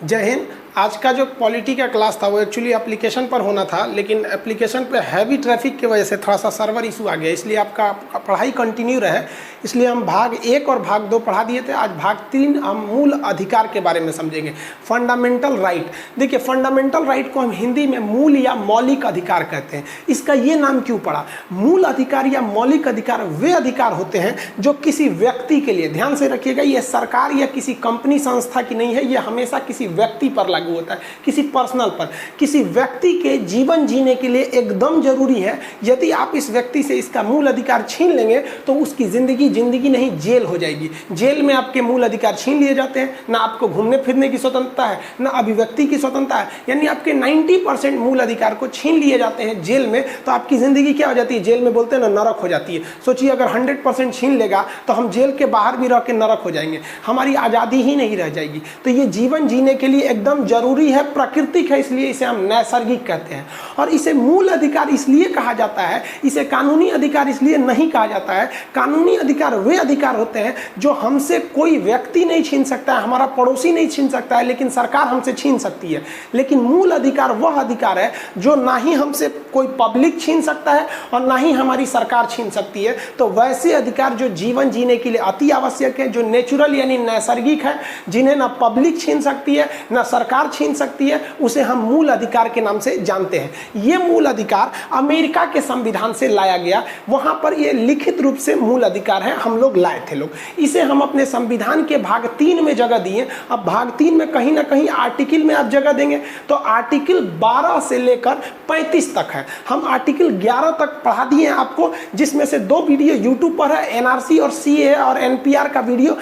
जय हिंद। आज का जो पॉलिटी का क्लास था वो एक्चुअली एप्लीकेशन पर होना था, लेकिन एप्लीकेशन पे हैवी ट्रैफिक की वजह से थोड़ा सा सर्वर इशू आ गया, इसलिए आपका पढ़ाई कंटिन्यू रहे, इसलिए हम भाग 1 और भाग 2 पढ़ा दिए थे। आज भाग 3 हम मूल अधिकार के बारे में समझेंगे, फंडामेंटल राइट। देखिए, फंडामेंटल राइट को हम हिंदी में मूल या मौलिक अधिकार कहते हैं। इसका ये नाम क्यों पड़ा? मूल अधिकार या मौलिक अधिकार वे अधिकार होते हैं जो किसी व्यक्ति के लिए, ध्यान से रखिएगा, ये सरकार या किसी कंपनी संस्था की नहीं है, ये हमेशा किसी व्यक्ति पर लागू होता है, किसी पर्सनल पर, किसी व्यक्ति के जीवन जीने के लिए एकदम जरूरी है। यदि आप इस व्यक्ति से इसका मूल अधिकार छीन लेंगे तो उसकी जिंदगी नहीं, जेल हो जाएगी। जेल में आपके मूल अधिकार छीन लिए जाते हैं, ना आपको घूमने फिरने की स्वतंत्रता है, ना अभिव्यक्ति की स्वतंत्रता है, यानी आपके 90% मूल अधिकार को छीन लिए जाते हैं जेल में। तो आपकी जिंदगी क्या हो जाती है? जेल में बोलते हैं ना, नरक हो जाती है। सोचिए, अगर 100% छीन लेगा तो हम जेल के बाहर भी रह के नरक हो जाएंगे, हमारी आज़ादी ही नहीं रह जाएगी। तो ये जीवन जीने के लिए एकदम जरूरी है, प्राकृतिक है, इसलिए इसे हम नैसर्गिक कहते हैं। और इसे मूल अधिकार इसलिए कहा जाता है, इसे कानूनी अधिकार इसलिए नहीं कहा जाता है। कानूनी अधिकार वे अधिकार होते हैं जो हमसे कोई व्यक्ति नहीं छीन सकता है, हमारा पड़ोसी नहीं छीन सकता है, लेकिन सरकार हमसे छीन सकती है। लेकिन मूल अधिकार वह अधिकार है जो ना ही हमसे कोई पब्लिक छीन सकता है और ना ही हमारी सरकार छीन सकती है। तो वैसे अधिकार जो जीवन जीने के लिए अति आवश्यक है, जो नेचुरल यानी नैसर्गिक है, जिन्हें ना पब्लिक छीन सकती है ना सरकार छीन सकती है, उसे हम मूल अधिकार के नाम से जानते हैं। ये मूल अधिकार अमेरिका के संविधान से लाया गया, वहां पर ये लिखित रूप से मूल अधिकार है, हम लोग लाए थे लोग। इसे हम अपने संविधान के भाग 3 में जगह दिए। अब भाग 3 में कहीं ना कहीं आर्टिकल में आप जगह देंगे तो आर्टिकल 12 से लेकर 35 तक है। हम आर्टिकल 11 तक पढ़ा दिए हैं आपको, जिसमें से 2 वीडियो यूट्यूब पर है, एनआरसी और सीए और एनपीआर का वीडियो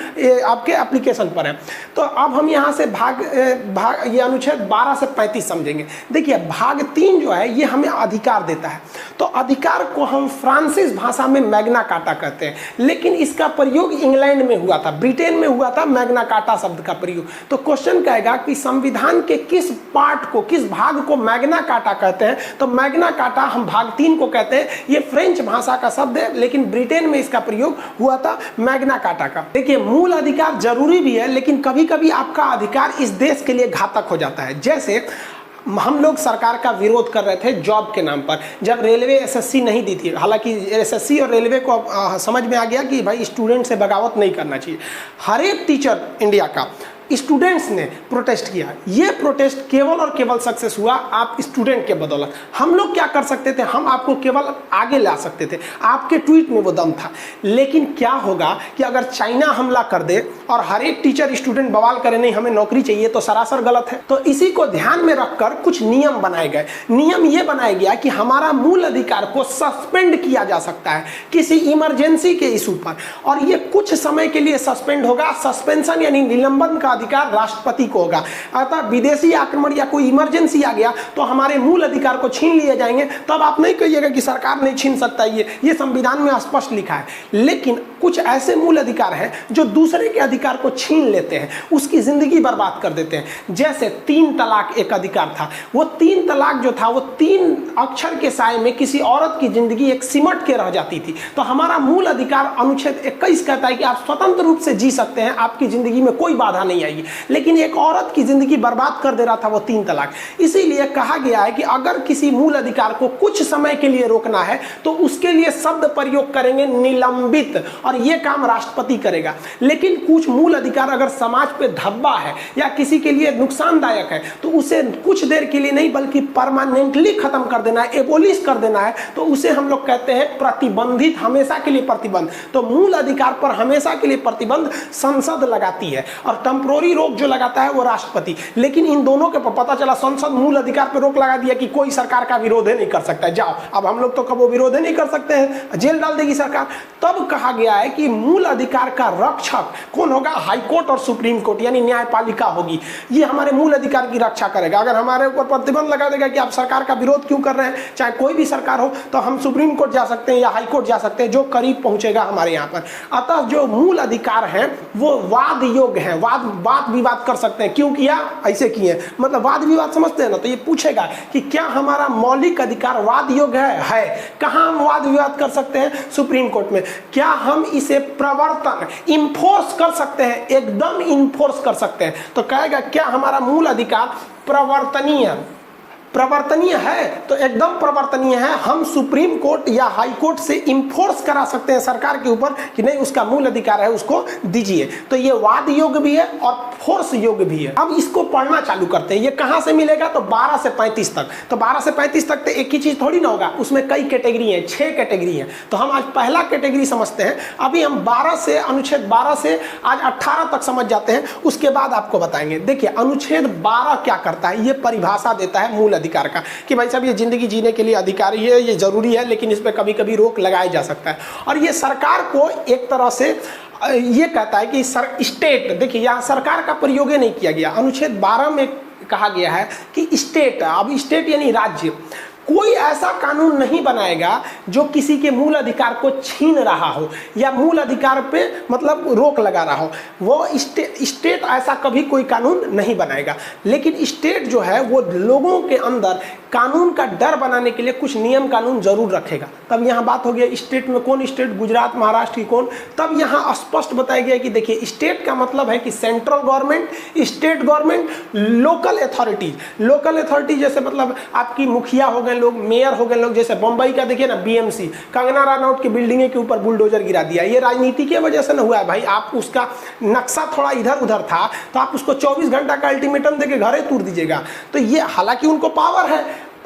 आपके एप्लीकेशन पर है। तो अब हम यहाँ से ये अनुच्छेद 12 से 35 समझेंगे। देखिए, भाग 3 जो है ये हमें अधिकार देता है। तो अधिकार को हम फ्रांसीसी भाषा में मैग्ना कार्टा कहते हैं, लेकिन इसका प्रयोग इंग्लैंड में हुआ था, ब्रिटेन में हुआ था मैग्ना कार्टा शब्द का प्रयोग। तो क्वेश्चन कहेगा कि संविधान के किस पार्ट को, किस भाग को मैग्ना कार्टा कहते हैं? तो मैग्ना कार्टा हम भाग 3 को कहते हैं। ये फ्रेंच भाषा का शब्द है, लेकिन ब्रिटेन में इसका प्रयोग हुआ था मैग्ना कार्टा का। देखिए, मूल अधिकार जरूरी भी है, लेकिन कभी कभी आपका अधिकार इस देश के लिए घातक हो जाता है। जैसे हम लोग सरकार का विरोध कर रहे थे जॉब के नाम पर, जब रेलवे एसएससी नहीं दी थी। हालांकि एसएससी और रेलवे को समझ में आ गया कि भाई स्टूडेंट से बगावत नहीं करना चाहिए। हर एक टीचर इंडिया का स्टूडेंट्स ने प्रोटेस्ट किया। ये प्रोटेस्ट केवल और केवल सक्सेस हुआ आप स्टूडेंट के बदौलत। हम लोग क्या कर सकते थे? हम आपको केवल आगे ला सकते थे, आपके ट्वीट में वो दम था। लेकिन क्या होगा कि अगर चाइना हमला कर दे और हर एक टीचर स्टूडेंट बवाल करे नहीं हमें नौकरी चाहिए, तो सरासर गलत है। तो इसी को ध्यान में रखकर कुछ नियम बनाए गए। नियम ये बनाया गया कि हमारा मूल अधिकार को सस्पेंड किया जा सकता है किसी इमरजेंसी के इशू पर, और ये कुछ समय के लिए सस्पेंड होगा। सस्पेंशन यानी निलंबन का अधिकार राष्ट्रपति को होगा। अतः विदेशी आक्रमण या कोई इमरजेंसी आ गया तो हमारे मूल अधिकार को छीन लिए जाएंगे। तब आप नहीं कहिएगा कि सरकार नहीं छीन सकता, ये संविधान में स्पष्ट लिखा है। लेकिन कुछ ऐसे मूल अधिकार हैं जो दूसरे के अधिकार को छीन लेते हैं, उसकी जिंदगी बर्बाद कर देते हैं। जैसे 3 तलाक एक अधिकार था। वो 3 तलाक जो था वो 3 अक्षर के साए में किसी औरत की जिंदगी एक सिमट के रह जाती थी। तो हमारा मूल अधिकार अनुच्छेद 21 कहता है कि आप स्वतंत्र रूप से जी सकते हैं, आपकी जिंदगी में कोई बाधा नहीं आएगी। लेकिन एक औरत की जिंदगी बर्बाद कर दे रहा था वो 3 तलाक। इसीलिए कहा गया है कि अगर किसी मूल अधिकार को कुछ समय के लिए रोकना है तो उसके लिए शब्द प्रयोग करेंगे निलंबित, और यह काम राष्ट्रपति करेगा। लेकिन कुछ मूल अधिकार अगर समाज पे धब्बा है या किसी के लिए नुकसानदायक है तो उसे कुछ देर के लिए नहीं बल्कि परमानेंटली खत्म कर देना है, एबोलिश कर देना है, तो उसे हम लोग कहते हैं प्रतिबंधित, हमेशा के लिए प्रतिबंध। तो मूल अधिकार पर हमेशा के लिए प्रतिबंध संसद लगाती है और टेम्पोररी रोक जो लगाता है वो राष्ट्रपति। लेकिन इन दोनों के पता चला संसद मूल अधिकार पर रोक लगा दिया कि कोई सरकार का विरोध नहीं कर सकता है, जाओ अब हम लोग तो कब वो विरोध नहीं कर सकते हैं, जेल डाल देगी सरकार। तब कहा गया है कि मूल अधिकार का रक्षक कौन होगा? हाई कोर्ट और सुप्रीम कोर्ट यानी न्यायपालिका होगी। ये हमारे मूल अधिकार की रक्षा करेगा। अगर हमारे ऊपर प्रतिबंध लगा देगा कि आप सरकार का विरोध क्यों कर रहे हैं, चाहे कोई भी सरकार हो, तो हम सुप्रीम कोर्ट जा सकते हैं या हाई कोर्ट जा सकते हैं, जो करीब पहुंचेगा हमारे यहाँ पर। अतः जो मूल अधिकार है वो वाद योग्य है, वाद वाद विवाद कर सकते हैं। क्यों किया, ऐसे किए, मतलब वाद विवाद समझते हैं ना। तो ये पूछेगा कि क्या हमारा मौलिक अधिकार वाद योग्य है? कहाँ हम वाद विवाद कर सकते हैं? सुप्रीम कोर्ट में। क्या हम इसे प्रवर्तन इन्फोर्स कर सकते हैं? एकदम इन्फोर्स कर सकते हैं। तो कहेगा क्या हमारा मूल अधिकार प्रवर्तनीय है? तो एकदम प्रवर्तनीय है। हम सुप्रीम कोर्ट या हाई कोर्ट से इंफोर्स करा सकते हैं सरकार के ऊपर कि नहीं, उसका मूल अधिकार है, उसको दीजिए। तो ये वाद योग्य भी है और फोर्स योग्य भी है। अब इसको पढ़ना चालू करते हैं। ये कहाँ से मिलेगा? तो 12 से 35 तक। तो 12 से 35 तक तो एक ही चीज थोड़ी ना होगा, उसमें कई कैटेगरी है, 6 कैटेगरी है। तो हम आज पहला कैटेगरी समझते हैं। अभी हम 12 से अनुच्छेद 12 से आज 18 तक समझ जाते हैं, उसके बाद आपको बताएंगे। देखिए अनुच्छेद 12 क्या करता है, ये परिभाषा देता है मूल अधिकार का कि भाई साहब ये जिंदगी जीने के लिए अधिकार है, ये जरूरी है, लेकिन इस पर कभी कभी रोक लगाया जा सकता है। और ये सरकार को एक तरह से ये कहता है कि स्टेट, देखिए यहाँ सरकार का प्रयोग नहीं किया गया। अनुच्छेद 12 में कहा गया है कि स्टेट, अब स्टेट यानी राज्य, कोई ऐसा कानून नहीं बनाएगा जो किसी के मूल अधिकार को छीन रहा हो या मूल अधिकार पे मतलब रोक लगा रहा हो। वो स्टेट ऐसा कभी कोई कानून नहीं बनाएगा। लेकिन स्टेट जो है वो लोगों के अंदर कानून का डर बनाने के लिए कुछ नियम कानून जरूर रखेगा। तब यहाँ बात हो गया स्टेट में कौन स्टेट, गुजरात, महाराष्ट्र की कौन। तब यहाँ स्पष्ट बताया गया कि देखिए स्टेट का मतलब है कि central government, state government, local authorities. Local authority जैसे मतलब आपकी मुखिया हो गए लोग, मेयर हो गए लोग। जैसे बंबई का देखिए ना बीएमसी, कंगना रनौत की बिल्डिंग के ऊपर बुलडोजर गिरा दिया। ये राजनीति की वजह से ना हुआ है भाई, आप उसका नक्शा थोड़ा इधर उधर था तो आप उसको 24 घंटा का अल्टीमेटम देके घर ही तोड़ दीजिएगा। तो ये हालांकि उनको पावर है,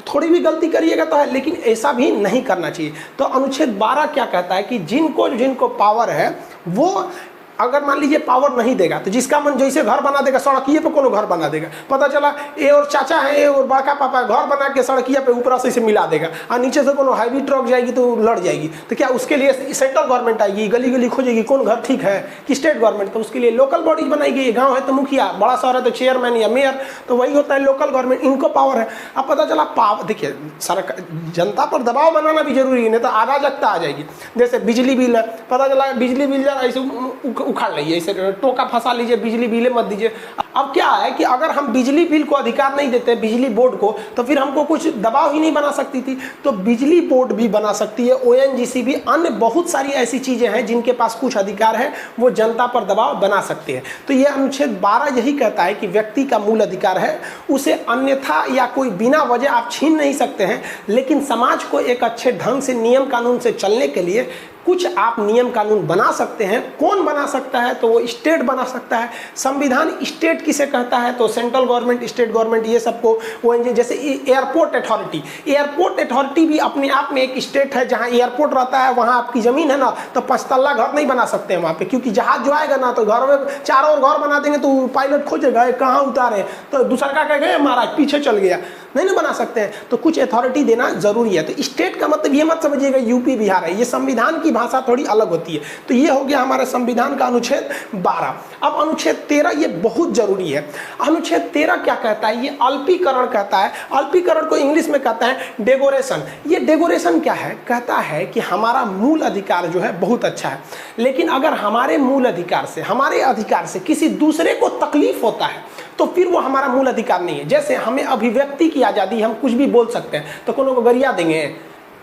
थोड़ी भी गलती करिएगा तो है, लेकिन ऐसा भी नहीं करना चाहिए। तो अनुच्छेद 12 क्या कहता है कि जिनको पावर है वो अगर मान लीजिए पावर नहीं देगा तो जिसका मन जैसे घर बना देगा, सड़किए पे कोनो घर बना देगा। पता चला ए और चाचा है, ए और बड़का पापा घर बना के सड़किया पे ऊपर से इसे मिला देगा और नीचे से कोनो हैवी ट्रक जाएगी तो लड़ जाएगी। तो क्या उसके लिए सेंट्रल गवर्नमेंट आएगी, गली गली खोजेगी कौन घर ठीक है कि स्टेट गवर्नमेंट? तो उसके लिए लोकल बॉडीज बनाई गई। गाँव है तो मुखिया, बड़ा शहर है तो चेयरमैन या मेयर, तो वही होता है लोकल गवर्नमेंट, इनको पावर है। अब पता चला पावर, देखिए सरकार जनता पर दबाव बनाना भी जरूरी है, नहीं तो अराजकता आ जाएगी। जैसे बिजली बिल है, पता चला बिजली बिल ऐसे उखाड़ लीजिए, ऐसे टोका फंसा लीजिए, बिजली बिल मत दीजिए। अब क्या है कि अगर हम बिजली बिल को अधिकार नहीं देते बिजली बोर्ड को, तो फिर हमको कुछ दबाव ही नहीं बना सकती थी। तो बिजली बोर्ड भी बना सकती है, ओएनजीसी भी, अन्य बहुत सारी ऐसी चीजें हैं जिनके पास कुछ अधिकार है, वो जनता पर दबाव बना सकते हैं। तो यह अनुच्छेद 12 यही कहता है कि व्यक्ति का मूल अधिकार है, उसे अन्यथा या कोई बिना वजह आप छीन नहीं सकते हैं। लेकिन समाज को एक अच्छे ढंग से नियम कानून से चलने के लिए कुछ आप नियम कानून बना सकते हैं। कौन बना सकता है? तो वो स्टेट बना सकता है। संविधान स्टेट किसे कहता है? तो सेंट्रल गवर्नमेंट, स्टेट गवर्नमेंट, ये सबको वो जैसे एयरपोर्ट अथॉरिटी, एयरपोर्ट अथॉरिटी भी अपने आप में एक स्टेट है। जहाँ एयरपोर्ट रहता है वहाँ आपकी जमीन है ना, तो 5 तल्ला घर नहीं बना सकते हैं वहाँ पे, क्योंकि जहाज जो आएगा ना तो घर में चारों ओर घर बना देंगे तो पायलट खोजेगा कहाँ उतारे, तो दूसरा का कह गए महाराज पीछे चल गया, नहीं ना बना सकते हैं। तो कुछ अथॉरिटी देना जरूरी है। तो स्टेट का मतलब ये मत समझिएगा यूपी बिहार है, ये संविधान की भाषा थोड़ी अलग होती है। तो ये हो गया हमारे संविधान का अनुच्छेद 12। अब अनुच्छेद 13 ये बहुत जरूरी है। अनुच्छेद 13 क्या कहता है? ये अल्पीकरण कहता है। अल्पीकरण को इंग्लिश में कहता है डेगोरेशन। ये डेगोरेशन क्या है? कहता है कि हमारा मूल अधिकार जो है बहुत अच्छा है, लेकिन अगर हमारे मूल अधिकार से, हमारे अधिकार से किसी दूसरे को तकलीफ होता है तो फिर वो हमारा मूल अधिकार नहीं है। जैसे हमें अभिव्यक्ति की आज़ादी, हम कुछ भी बोल सकते हैं, तो कोनो को गरिया देंगे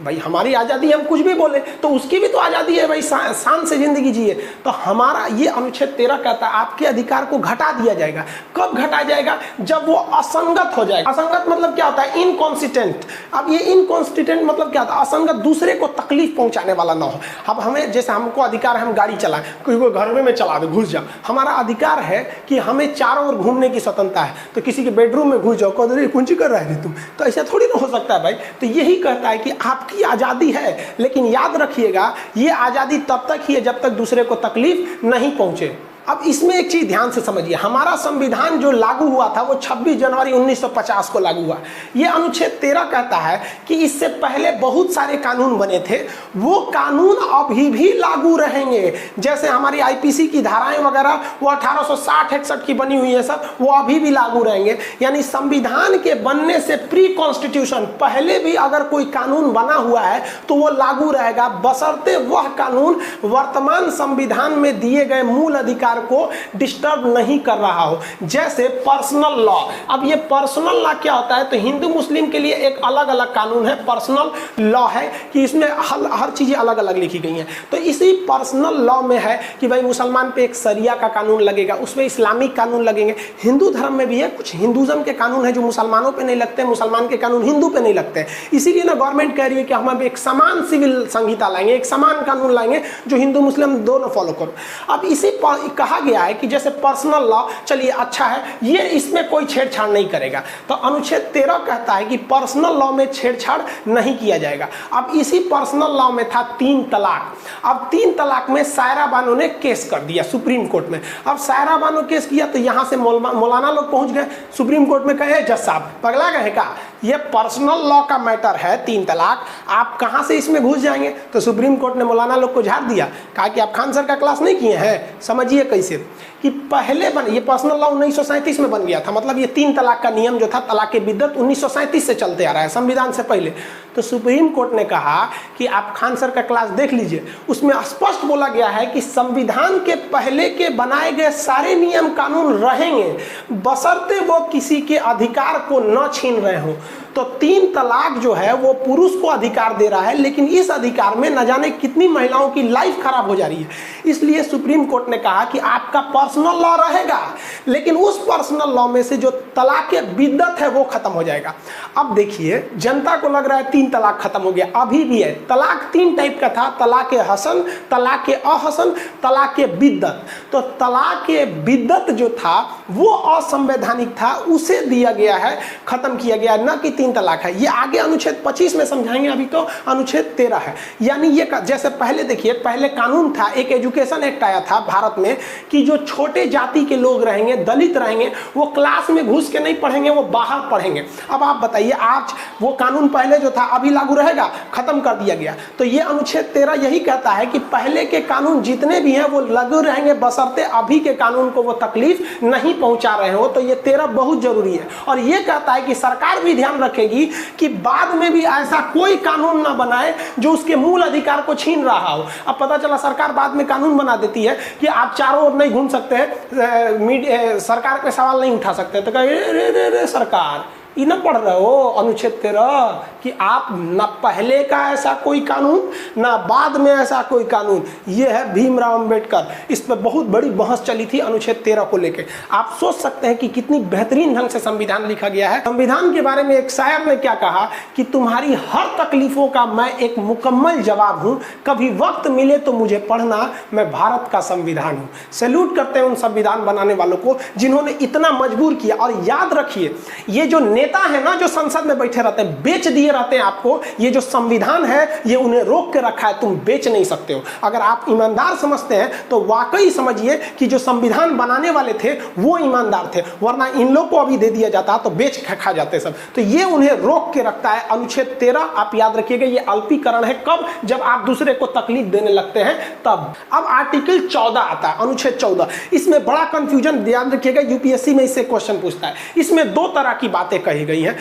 भाई, हमारी आज़ादी, हम कुछ भी बोले तो उसकी भी तो आज़ादी है भाई, शान से जिंदगी जिए। तो हमारा ये अनुच्छेद 13 कहता है आपके अधिकार को घटा दिया जाएगा। कब घटाया जाएगा? जब वो असंगत हो जाएगा। असंगत मतलब क्या होता है? इनकॉन्सिस्टेंट। अब ये इनकॉन्सिस्टेंट मतलब क्या होता है? असंगत, दूसरे को तकलीफ पहुंचाने वाला ना हो। अब हमें, जैसे हमको अधिकार है हम गाड़ी चलाएं, कोई घर में चला दे, घुस जाओ, हमारा अधिकार है कि हमें चारों ओर घूमने की स्वतंत्रता है। तो किसी के बेडरूम में घुस जाओ, कह कुंची कर रहे तुम, तो ऐसा थोड़ी ना हो सकता है भाई। तो यही कहता है कि आप की आजादी है, लेकिन याद रखिएगा ये आजादी तब तक ही है जब तक दूसरे को तकलीफ नहीं पहुंचे। अब इसमें एक चीज ध्यान से समझिए, हमारा संविधान जो लागू हुआ था वो 26 जनवरी 1950 को लागू हुआ। ये अनुच्छेद 13 कहता है कि इससे पहले बहुत सारे कानून बने थे, वो कानून अभी भी लागू रहेंगे। जैसे हमारी आईपीसी की धाराएं वगैरह वो 1860-61 की बनी हुई है सब, वो अभी भी लागू रहेंगे। यानी संविधान के बनने से प्री कॉन्स्टिट्यूशन पहले भी अगर कोई कानून बना हुआ है तो वो लागू रहेगा, बशर्ते वह कानून वर्तमान संविधान में दिए गए मूल अधिकार अधिकार को डिस्टर्ब नहीं कर रहा हो। जैसे पर्सनल लॉ, अब ये पर्सनल लॉ क्या होता है, तो हिंदू मुस्लिम के लिए एक अलग अलग कानून है, पर्सनल लॉ है कि इसमें हर चीज़ें अलग अलग लिखी गई हैं। तो इसी पर्सनल लॉ में है कि भाई मुसलमान पे एक शरिया का कानून लगेगा, उसमें इस्लामिक कानून लगेंगे। हिंदू धर्म में भी है, कुछ हिंदुज़म के कानून है जो मुसलमानों पे नहीं लगते, मुसलमान के कानून हिंदू पे नहीं लगते। इसीलिए ना गवर्नमेंट कह रही है कि हम अब एक समान सिविल संहिता लाएंगे, एक समान कानून लाएंगे जो हिंदू मुस्लिम दोनों फॉलो करो। अब इसी कहा गया है कि जैसे पर्सनल लॉ, चलिए अच्छा है, ये इसमें कोई छेड़छाड़ नहीं करेगा। तो अनुच्छेद 13 कहता है कि पर्सनल लॉ में छेड़छाड़ नहीं किया जाएगा। अब इसी पर्सनल लॉ में था 3 तलाक। अब 3 तलाक में सायरा बानो ने केस कर दिया सुप्रीम कोर्ट में। अब सायरा बानो केस किया तो यहाँ से मौलाना लोग पहुंच गए सुप्रीम कोर्ट में, कहे जज साहब पगला गए का, ये पर्सनल लॉ का मैटर है 3 तलाक, आप कहाँ से इसमें घुस जाएंगे। तो सुप्रीम कोर्ट ने मौलाना लोग को झाड़ दिया, कहा कि आप खान सर का क्लास नहीं किए हैं। समझिए कैसे कि पहले ये पर्सनल लॉ 1937 में बन गया था, मतलब ये 3 तलाक का नियम जो था, तलाक के बिद्दत 1937 से चलते आ रहा है, संविधान से पहले। तो सुप्रीम कोर्ट ने कहा कि आप खान सर का क्लास देख लीजिए, उसमें स्पष्ट बोला गया है कि संविधान के पहले के बनाए गए सारे नियम कानून रहेंगे बशर्ते वो किसी के अधिकार को न छीन रहे हो। तो 3 तलाक जो है वो पुरुष को अधिकार दे रहा है, लेकिन इस अधिकार में न जाने कितनी महिलाओं की लाइफ खराब हो जा रही है। इसलिए सुप्रीम कोर्ट ने कहा कि आपका पर्सनल लॉ रहेगा, लेकिन उस पर्सनल लॉ में से जो तलाक के बिद्दत है वो खत्म हो जाएगा। अब देखिए, जनता को लग रहा है 3 तलाक खत्म हो गया, अभी भी है। तलाक 3 टाइप का था, तलाक हसन, तलाक अहसन, तलाक बिद्दत। तो तलाक बिद्दत जो था वो असंवैधानिक था, उसे दिया गया है, खत्म किया गया, न कि 3 तलाक है। ये आगे अनुच्छेद 25 में समझाएंगे, अभी तो अनुच्छेद 13 है। यानी ये जैसे पहले देखिए, पहले कानून था, एक एजुकेशन एक्ट आया था भारत में कि जो छोटे जाति के लोग रहेंगे, दलित रहेंगे, वो क्लास में घुस के नहीं पढ़ेंगे, वो बाहर पढ़ेंगे। अब आप बताइए, आज वो कानून पहले जो था अभी लागू रहेगा, खत्म कर दिया गया। तो ये अनुच्छेद 13 यही कहता है कि पहले के कानून जितने भी हैं वो लागू रहेंगे बशर्ते अभी के कानून को वो तकलीफ नहीं पहुंचा रहे हो। तो ये 13 बहुत जरूरी है। और ये कहता है कि सरकार भी ध्यान रखेगी कि बाद में भी ऐसा कोई कानून ना बनाए जो उसके मूल अधिकार को छीन रहा हो। अब पता चला सरकार बाद में कानून बना देती है कि आप चारों ओर नहीं घूम सकते हैं, सरकार पे सवाल नहीं उठा सकते। तो कहे सरकार ये न पढ़ रहे हो अनुच्छेद 13 कि आप न पहले का ऐसा कोई कानून ना बाद में ऐसा कोई कानून। ये है भीमराव अंबेडकर, इस पर बहुत बड़ी बहस चली थी अनुच्छेद 13 को लेकर। आप सोच सकते हैं कि कितनी बेहतरीन ढंग से संविधान लिखा गया है। संविधान के बारे में एक शायर ने क्या कहा कि तुम्हारी हर तकलीफों का मैं एक मुकम्मल जवाब हूँ, कभी वक्त मिले तो मुझे पढ़ना, मैं भारत का संविधान हूँ। सैल्यूट करते हैं उन संविधान बनाने वालों को जिन्होंने इतना मजबूर किया। और याद रखिए, ये जो नेता है ना जो संसद में बैठे रहते हैं, बेच दिए रहते हैं आपको। ये जो संविधान है ये उन्हें रोक के रखा है, तुम बेच नहीं सकते हो। अगर आप ईमानदार समझते हैं तो वाकई समझिए कि जो संविधान बनाने वाले थे वो ईमानदार थे, वरना इन लोग को अभी दे दिया जाता तो बेच खा जाते सब। तो ये उन्हें रोक के रखता है अनुच्छेद 13। आप याद रखिएगा, ये अल्पीकरण है। कब? जब आप दूसरे को तकलीफ देने लगते हैं तब। अब आर्टिकल 14 आता है, अनुच्छेद 14। इसमें बड़ा कंफ्यूजन, ध्यान रखिएगा, यूपीएससी में इससे क्वेश्चन पूछता है। इसमें 2 तरह की बातें कही गई है।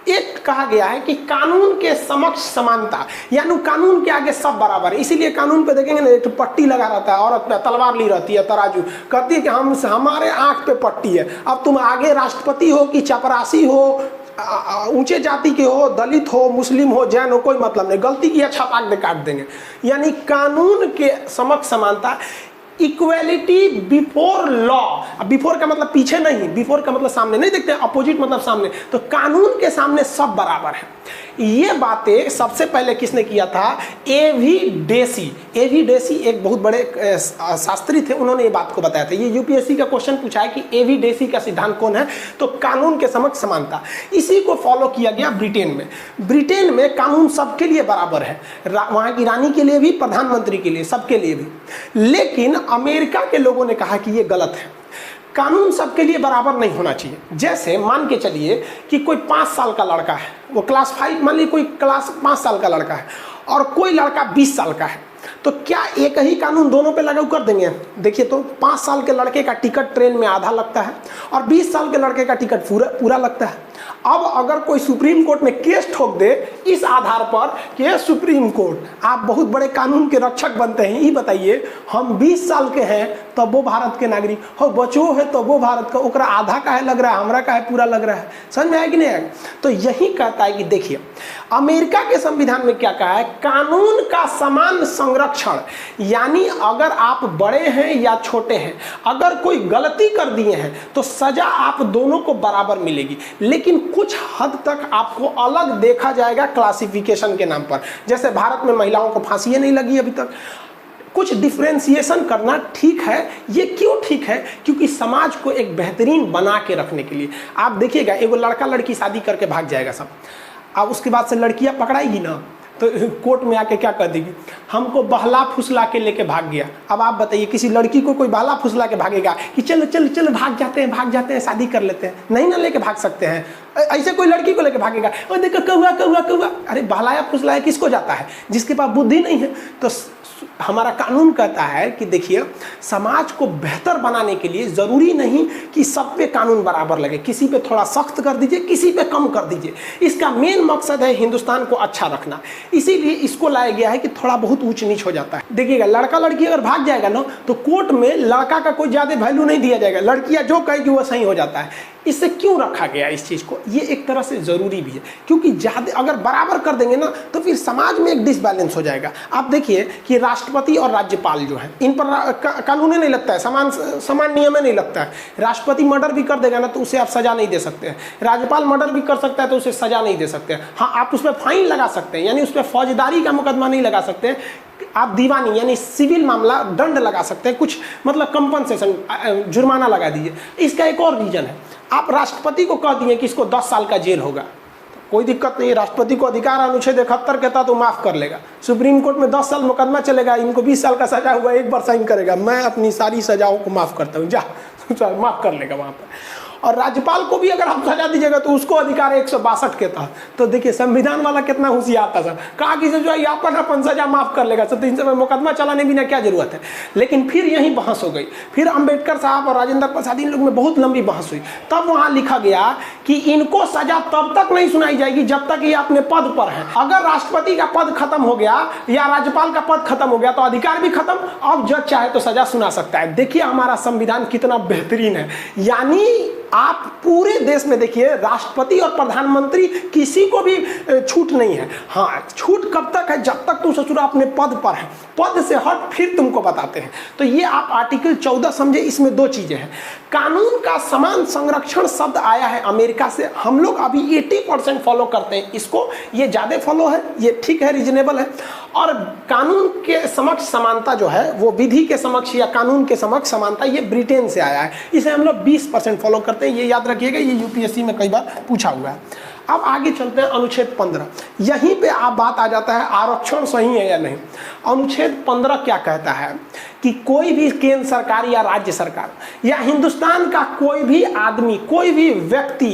एक कहा गया है कि कानून के समक्ष समानता, यानी कानून के आगे सब बराबर है। इसीलिए कानून पे देखेंगे ना, एक पट्टी लगा रहता है, औरत पे तलवार ली रहती है, तराजू, कहती है कि हमारे आंख पे पट्टी है। अब तुम आगे राष्ट्रपति हो कि चपरासी हो, ऊंचे जाति के हो, दलित हो, मुस्लिम हो, जैन हो, कोई मतलब नहीं, गलती किया छपाक दे काट देंगे। यानी कानून के समक्ष समानता, इक्वेलिटी बिफोर लॉ। बिफोर का मतलब पीछे नहीं, बिफोर का मतलब सामने नहीं, देखते अपोजिट मतलब सामने। तो कानून के सामने सब बराबर है। ये बातें सबसे पहले किसने किया था? एवी डेसी। एवी डेसी एक बहुत बड़े शास्त्री थे, उन्होंने ये बात को बताया था। ये यूपीएससी का क्वेश्चन पूछा है कि एवी डेसी का सिद्धांत कौन है? तो कानून के समक्ष समानता। इसी को फॉलो किया गया ब्रिटेन में। ब्रिटेन में कानून सबके लिए बराबर है, वहां की रानी के लिए भी, प्रधानमंत्री के लिए, सबके लिए भी। लेकिन अमेरिका के लोगों ने कहा कि ये गलत है, कानून सबके लिए बराबर नहीं होना चाहिए। जैसे मान के चलिए कि कोई 5 साल का लड़का है, वो क्लास 5, मान लीजिए कोई क्लास 5 साल का लड़का है, और कोई लड़का 20 साल का है। तो क्या एक ही कानून दोनों पे लागू कर देंगे? देखिए, तो 5 साल के लड़के का टिकट ट्रेन में आधा लगता है और 20 साल के लड़के का टिकट पूरा लगता है। अब अगर कोई सुप्रीम कोर्ट में केस ठोक दे इस आधार पर कि सुप्रीम कोर्ट आप बहुत बड़े कानून के रक्षक बनते हैं, ये बताइए हम 20 साल के हैं तब वो भारत के नागरिक हो, बचो है तो वो भारत का, ओकरा आधा का है लग रहा है, हमरा का है पूरा लग रहा है। समझ में आया कि नहीं आया? तो यही कहता है कि देखिए अमेरिका के संविधान में क्या कहा है, कानून का समान संरक्षण, यानी अगर आप बड़े हैं या छोटे हैं, अगर कोई गलती कर दिए हैं तो सजा आप दोनों को बराबर मिलेगी, लेकिन कुछ हद तक आपको अलग देखा जाएगा क्लासिफिकेशन के नाम पर। जैसे भारत में महिलाओं को फांसी नहीं लगी अभी तक, कुछ डिफ्रेंसिएशन करना ठीक है। ये क्यों ठीक है? क्योंकि समाज को एक बेहतरीन बना के रखने के लिए। आप देखिएगा एगो लड़का लड़की शादी करके भाग जाएगा सब, अब उसके बाद से लड़कियां पकड़ाएगी ना तो कोर्ट में आके क्या कर देगी, हमको बहला फुसला के लेके भाग गया। अब आप बताइए किसी लड़की को कोई बहला फुसला के भागेगा कि चलो चलो चलो भाग जाते हैं शादी कर लेते हैं? नहीं ना लेके भाग सकते हैं। ऐसे कोई लड़की को लेके भागेगा, और देखो कौआ कौआ कौआ, अरे बहलाया फुसलाया किसको जाता है? जिसके पास बुद्धि नहीं है। तो हमारा कानून कहता है कि देखिए समाज को बेहतर बनाने के लिए जरूरी नहीं कि सब पे कानून बराबर लगे, किसी पे थोड़ा सख्त कर दीजिए, किसी पे कम कर दीजिए। इसका मेन मकसद है हिंदुस्तान को अच्छा रखना, इसीलिए इसको लाया गया है कि थोड़ा बहुत ऊंच नीच हो जाता है। देखिएगा लड़का लड़की अगर भाग जाएगा ना तो कोर्ट में लड़का का कोई ज्यादा वैल्यू नहीं दिया जाएगा, लड़कियां जो कहेगी वो सही हो जाता है। इससे क्यों रखा गया इस चीज़ को? ये एक तरह से ज़रूरी भी है, क्योंकि ज़्यादा अगर बराबर कर देंगे ना तो फिर समाज में एक डिसबैलेंस हो जाएगा। आप देखिए कि राष्ट्रपति और राज्यपाल जो है इन पर कानून नहीं लगता है, समान नियम नहीं लगता है। राष्ट्रपति मर्डर भी कर देगा ना तो उसे आप सजा नहीं दे सकते हैं, राज्यपाल मर्डर भी कर सकता है तो उसे सजा नहीं दे सकते हैं। हाँ, आप उस पर फाइन लगा सकते हैं, यानी उस पर फौजदारी का मुकदमा नहीं लगा सकते हैं, आप दीवानी यानी सिविल मामला दंड लगा सकते हैं, कुछ मतलब कंपनसेशन जुर्माना लगा दीजिए। इसका एक और रीजन है, आप राष्ट्रपति को कह दिए कि इसको 10 साल का जेल होगा, कोई दिक्कत नहीं, राष्ट्रपति को अधिकार अनुच्छेद 71 के तहत तो माफ कर लेगा। सुप्रीम कोर्ट में 10 साल मुकदमा चलेगा, इनको 20 साल का सजा हुआ, एक बार साइन करेगा, मैं अपनी सारी सजाओं को माफ करता हूँ, जा माफ कर लेगा वहाँ पर। और राज्यपाल को भी अगर आप सजा दीजिएगा तो उसको अधिकार है 162 के तहत। तो देखिए संविधान वाला कितना होशियार था सर, कहा कि जो है अपन सजा माफ कर लेगा, तो 300 में मुकदमा चलाने भी ना क्या जरूरत है। लेकिन फिर यही बहस हो गई, फिर अंबेडकर साहब और राजेंद्र प्रसाद इन लोग में बहुत लंबी बहस हुई, तब वहां लिखा गया कि इनको सजा तब तक नहीं सुनाई जाएगी जब तक ये अपने पद पर है। अगर राष्ट्रपति का पद खत्म हो गया या राज्यपाल का पद खत्म हो गया तो अधिकार भी खत्म, अब जज चाहे तो सजा सुना सकता है। देखिए हमारा संविधान कितना बेहतरीन है, यानी आप पूरे देश में देखिए राष्ट्रपति और प्रधानमंत्री किसी को भी छूट नहीं है। हाँ, छूट कब तक है? जब तक तुम ससुरा अपने पद पर है, पद से हट फिर तुमको बताते हैं। तो ये आप आर्टिकल 14 समझे, इसमें 2 चीजें हैं। कानून का समान संरक्षण शब्द आया है अमेरिका से, हम लोग अभी 80% फॉलो करते हैं इसको, ये ज्यादा फॉलो है, ये ठीक है, रीजनेबल है। और कानून के समक्ष समानता जो है वो विधि के समक्ष या कानून के समक्ष समानता, ये ब्रिटेन से आया है, इसे हम लोग 20% फॉलो करते हैं, ये याद रखिएगा, ये यूपीएससी में कई बार पूछा हुआ है। अब आगे चलते हैं अनुच्छेद 15, यहीं पे आप बात आ जाता है आरक्षण सही है या नहीं। अनुच्छेद 15 क्या कहता है कि कोई भी केंद्र सरकार या राज्य सरकार या हिंदुस्तान का कोई भी आदमी, कोई भी व्यक्ति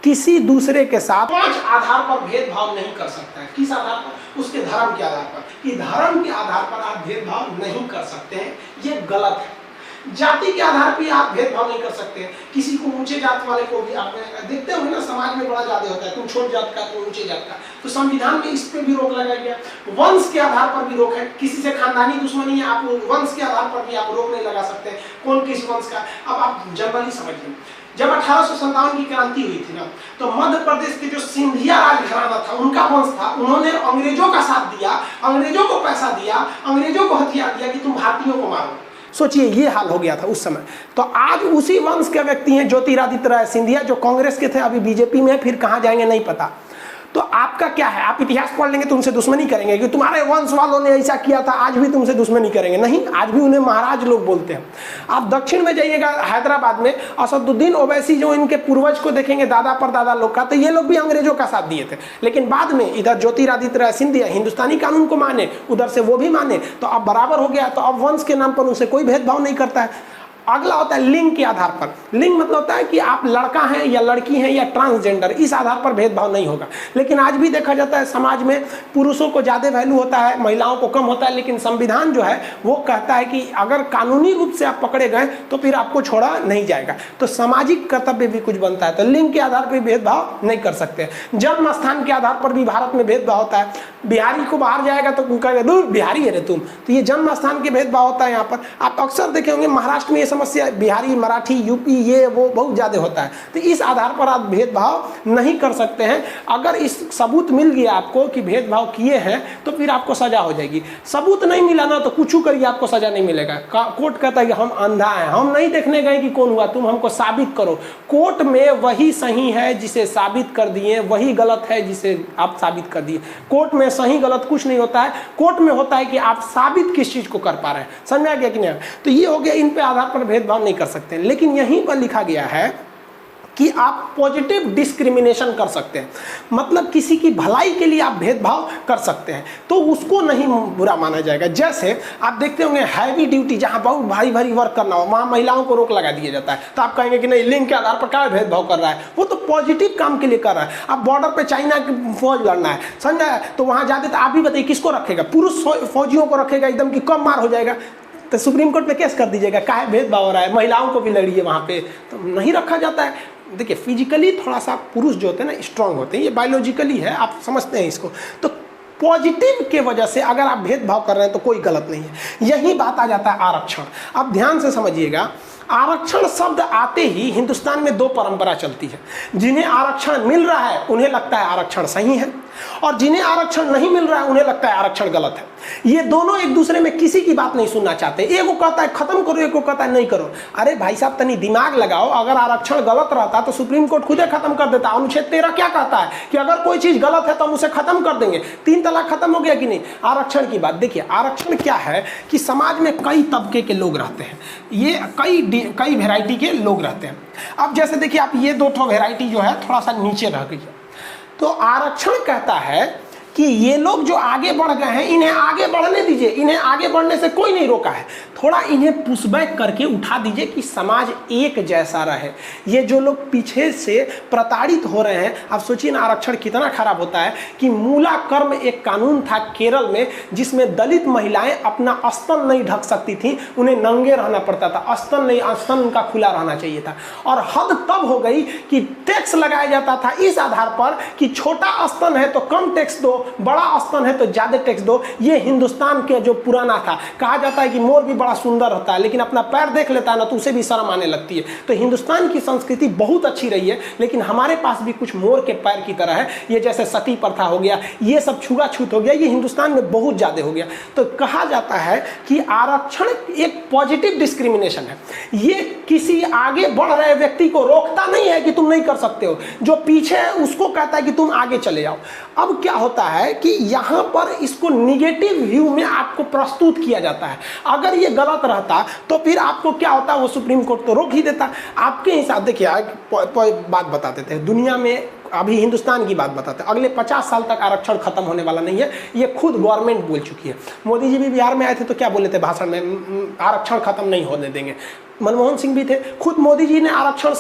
किसी दूसरे के साथ 5 आधार पर भेदभाव नहीं कर सकता है। किस आधार पर? उसके धर्म के आधार पर, कि धर्म के आधार पर आप भेदभाव नहीं कर सकते हैं, ये गलत है। जाति के आधार पर आप भेदभाव नहीं कर सकते, किसी को ऊंचे जात वाले को भी आप देखते हो ना, समाज में बड़ा ज्यादा होता है, तुम छोट जात का तुम ऊंचे जात का, तो संविधान में इस पे भी रोक लगाया गया। वंश के आधार पर भी रोक है, किसी से खानदानी दुश्मनी है, आप वंश के आधार पर भी आप रोक नहीं लगा सकते, कौन किस वंश का। अब आप जनरली समझिए, जब 1857 की क्रांति हुई थी ना, तो मध्य प्रदेश के जो सिंधिया राजघराना था, उनका वंश था, उन्होंने अंग्रेजों का साथ दिया, अंग्रेजों को पैसा दिया, अंग्रेजों को हथियार दिया कि तुम भारतीयों को मारो। सोचिए ये हाल हो गया था उस समय। तो आज उसी वंश के व्यक्ति हैं ज्योतिरादित्य राय सिंधिया, जो कांग्रेस के थे, अभी बीजेपी में, फिर कहाँ जाएंगे नहीं पता। तो आपका क्या है, आप इतिहास पढ़ लेंगे तो उनसे दुश्मनी करेंगे कि तुम्हारे वंश वालों ने ऐसा किया था, आज भी तुमसे दुश्मनी करेंगे? नहीं, आज भी उन्हें महाराज लोग बोलते हैं। आप दक्षिण में जाइएगा हैदराबाद में, असदुद्दीन ओवैसी जो इनके पूर्वज को देखेंगे, दादा परदादा लोग का, तो ये लोग भी अंग्रेजों का साथ दिए थे। लेकिन बाद में इधर ज्योतिरादित्य राय सिंधिया हिंदुस्तानी कानून को माने, उधर से वो भी माने, तो अब बराबर हो गया। तो अब वंश के नाम पर उनसे कोई भेदभाव नहीं करता है। अगला होता है लिंग के आधार पर। लिंग मतलब होता है कि आप लड़का हैं या लड़की हैं या ट्रांसजेंडर, इस आधार पर भेदभाव नहीं होगा। लेकिन आज भी देखा जाता है समाज में पुरुषों को ज़्यादा वैल्यू होता है, महिलाओं को कम होता है। लेकिन संविधान जो है वो कहता है कि अगर कानूनी रूप से आप पकड़े गए तो फिर आपको छोड़ा नहीं जाएगा। तो सामाजिक कर्तव्य भी कुछ बनता है। तो लिंग के आधार पर भेदभाव नहीं कर सकते। जन्म स्थान के आधार पर भी भारत में भेदभाव होता है। बिहारी को बाहर जाएगा तो कहेगा दूर बिहारी है रे तुम, तो ये जन्म स्थान के भेदभाव होता है। यहाँ पर आप अक्सर देखे होंगे महाराष्ट्र में ये समस्या, बिहारी, मराठी, यूपी, ये वो बहुत ज़्यादा होता है। तो इस आधार पर आप भेदभाव नहीं कर सकते हैं। अगर इस सबूत मिल गया आपको कि भेदभाव किए हैं तो फिर आपको सजा हो जाएगी। सबूत नहीं मिला ना तो कुछ करिए, आपको सजा नहीं मिलेगा। कोर्ट कहता है कि हम अंधा हैं, हम नहीं देखने गए कि कौन हुआ, तुम हमको साबित करो। कोर्ट में वही सही है जिसे साबित कर दिए, वही गलत है जिसे आप साबित कर दिए। कोर्ट में सही गलत कुछ नहीं होता है। कोर्ट में होता है कि आप साबित किस चीज को कर पा रहे हैं। समझ आ गया कि नहीं? तो ये हो गया, इन पे आधार पर भेदभाव नहीं कर सकते। लेकिन यहीं पर लिखा गया है कि आप पॉजिटिव डिस्क्रिमिनेशन कर सकते हैं, मतलब किसी की भलाई के लिए आप भेदभाव कर सकते हैं, तो उसको नहीं बुरा माना जाएगा। जैसे आप देखते होंगे हैवी ड्यूटी, जहां बहुत भारी भारी वर्क करना हो, वहां महिलाओं को रोक लगा दिया जाता है। तो आप कहेंगे कि नहीं, लिंग के आधार पर क्या भेदभाव कर रहा है, वो तो पॉजिटिव काम के लिए कर रहा है। आप बॉर्डर पर चाइना की फौज लड़ना है, समझा, तो वहां जाते तो आप भी बताइए किसको रखेगा? पुरुष फौजियों को रखेगा एकदम कि कम मार हो जाएगा, तो सुप्रीम कोर्ट में केस कर दीजिएगा, काहे भेदभाव हो रहा है, महिलाओं को भी लड़िए वहां पे, तो नहीं रखा जाता है। देखिए फिजिकली थोड़ा सा पुरुष जो होते हैं ना स्ट्रांग होते हैं, ये बायोलॉजिकली है, आप समझते हैं इसको। तो पॉजिटिव के वजह से अगर आप भेदभाव कर रहे हैं तो कोई गलत नहीं है। यही बात आ जाता है आरक्षण। अब ध्यान से समझिएगा, आरक्षण शब्द आते ही हिंदुस्तान में दो परंपरा चलती है। जिन्हें आरक्षण मिल रहा है उन्हें लगता है आरक्षण सही है, और जिन्हें आरक्षण नहीं मिल रहा है उन्हें लगता है आरक्षण गलत है। ये दोनों एक दूसरे में किसी की बात नहीं सुनना चाहते। एक को कहता है खत्म करो, एक को कहता है नहीं करो। अरे भाई साहब तनी दिमाग लगाओ, अगर आरक्षण गलत रहता तो सुप्रीम कोर्ट खुद खत्म कर देता। अनुच्छेद 13 क्या कहता है कि अगर कोई चीज गलत है तो हम उसे खत्म कर देंगे। 3 तलाक खत्म हो गया कि नहीं? आरक्षण की बात देखिए, आरक्षण क्या है कि समाज में कई तबके के लोग रहते हैं, ये कई वेराइटी के लोग रहते हैं। अब जैसे देखिए आप ये 2 वेराइटी जो है थोड़ा सा नीचे रह गई है, तो आरक्षण कहता है कि ये लोग जो आगे बढ़ गए हैं इन्हें आगे बढ़ने दीजिए, इन्हें आगे बढ़ने से कोई नहीं रोका है, थोड़ा इन्हें पुशबैक करके उठा दीजिए कि समाज एक जैसा रहे। ये जो लोग पीछे से प्रताड़ित हो रहे हैं, आप सोचिए ना आरक्षण कितना खराब होता है कि मूला कर्म एक कानून था केरल में, जिसमें दलित महिलाएं अपना स्तन नहीं ढक सकती थी, उन्हें नंगे रहना पड़ता था, स्तन नहीं, स्तन उनका खुला रहना चाहिए था। और हद तब हो गई कि टैक्स लगाया जाता था इस आधार पर कि छोटा स्तन है तो कम टैक्स दो, बड़ा स्तन है तो ज्यादा टैक्स दो। ये हिंदुस्तान के जो पुराना था, कहा जाता है कि मोर भी बड़ा सुंदर होता है लेकिन अपना पैर देख लेता है ना तो उसे भी शर्म आने लगती है। तो हिंदुस्तान की संस्कृति बहुत अच्छी रही है, लेकिन हमारे पास भी कुछ मोर के पैर की तरह है। ये जैसे सती प्रथा हो गया, ये सब छुआछूत हो गया, ये हिंदुस्तान में बहुत ज्यादा हो गया। तो कहा जाता है कि आरक्षण एक पॉजिटिव डिस्क्रिमिनेशन है। ये किसी आगे बढ़ रहे व्यक्ति को रोकता नहीं है कि तुम नहीं कर सकते हो, जो पीछे है उसको कहता है कि तुम आगे चले जाओ। अब क्या होता है कि यहाँ पर इसको निगेटिव व्यू में आपको प्रस्तुत किया जाता है। अगर ये गलत रहता तो फिर आपको क्या होता, वो सुप्रीम कोर्ट तो रोक ही देता। आपके हिसाब देखिए बात बता देते हैं, दुनिया में अभी हिंदुस्तान की बात बताते हैं, अगले 50 साल तक आरक्षण खत्म होने वाला नहीं है, ये खुद गवर्नमेंट बोल चुकी है। मोदी जी भी बिहार में आए थे तो क्या बोले थे भाषण में, आरक्षण खत्म नहीं होने देंगे। मनमोहन सिंह भी थे, खुद मोदी जी ने आरक्षण